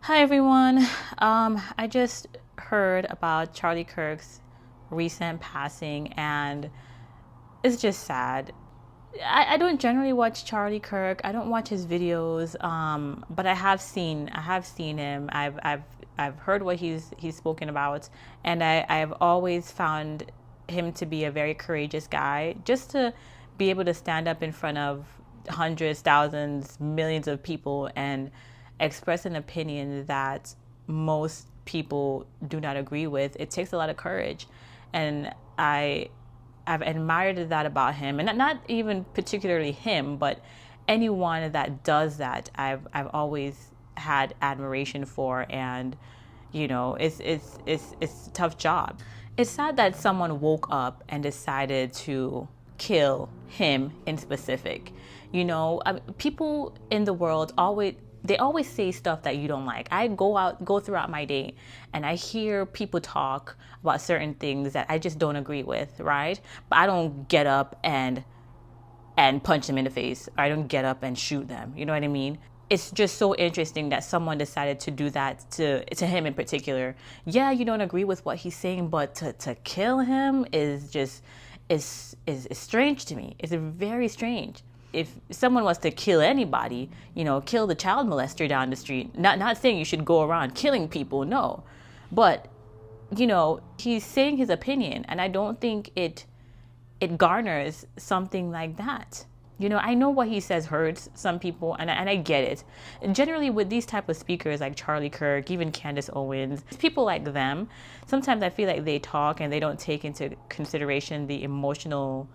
Hi everyone. I just heard about Charlie Kirk's recent passing, and it's just sad. I don't generally watch Charlie Kirk. I don't watch his videos, but I have seen him. I've heard what he's spoken about, and I've always found him to be a very courageous guy. Just to be able to stand up in front of hundreds, thousands, millions of people and express an opinion that most people do not agree with. It takes a lot of courage, and I've admired that about him, and not even particularly him, but anyone that does that, I've always had admiration for, and it's a tough job. It's sad that someone woke up and decided to kill him in specific. People in the world always say stuff that you don't like. I go throughout my day and I hear people talk about certain things that I just don't agree with, right? But I don't get up and punch them in the face. I don't get up and shoot them. You know what I mean? It's just so interesting that someone decided to do that to him in particular. Yeah, you don't agree with what he's saying, but to kill him is just is strange to me. It's very strange. If someone was to kill anybody, kill the child molester down the street. Not saying you should go around killing people, no. But, he's saying his opinion, and I don't think it garners something like that. I know what he says hurts some people, and I get it. And generally, with these type of speakers like Charlie Kirk, even Candace Owens, people like them, sometimes I feel like they talk and they don't take into consideration the emotional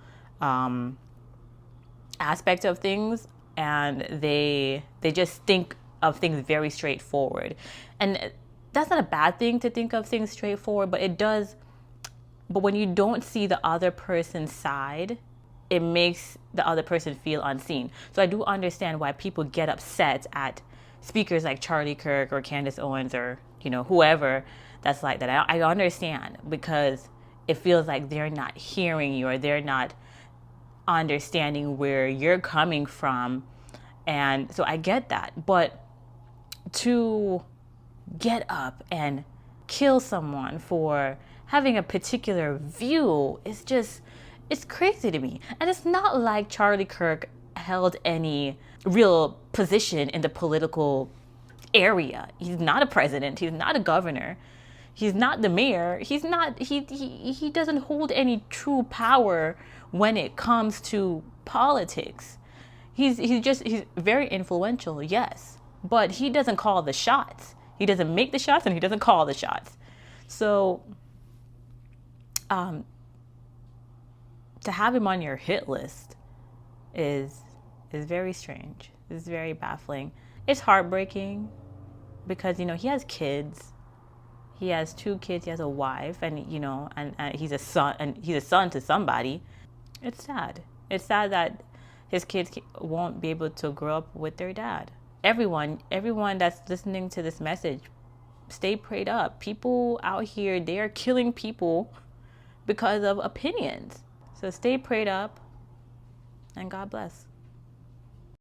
aspect of things, and they just think of things very straightforward. And that's not a bad thing to think of things straightforward, but when you don't see the other person's side, it makes the other person feel unseen. So I do understand why people get upset at speakers like Charlie Kirk or Candace Owens, or whoever that's like that. I understand, because it feels like they're not hearing you, or they're not understanding where you're coming from. And so I get that. But to get up and kill someone for having a particular view is it's crazy to me. And it's not like Charlie Kirk held any real position in the political area. He's not a president, he's not a governor, he's not the mayor, he doesn't hold any true power when it comes to politics. He's very influential, yes, but he doesn't call the shots. He doesn't make the shots, and he doesn't call the shots. So to have him on your hit list is very strange. It's very baffling. It's heartbreaking because he has kids. He has two kids. He has a wife, and he's a son. And he's a son to somebody. It's sad. It's sad that his kids won't be able to grow up with their dad. Everyone that's listening to this message, stay prayed up. People out here, they are killing people because of opinions. So stay prayed up, and God bless.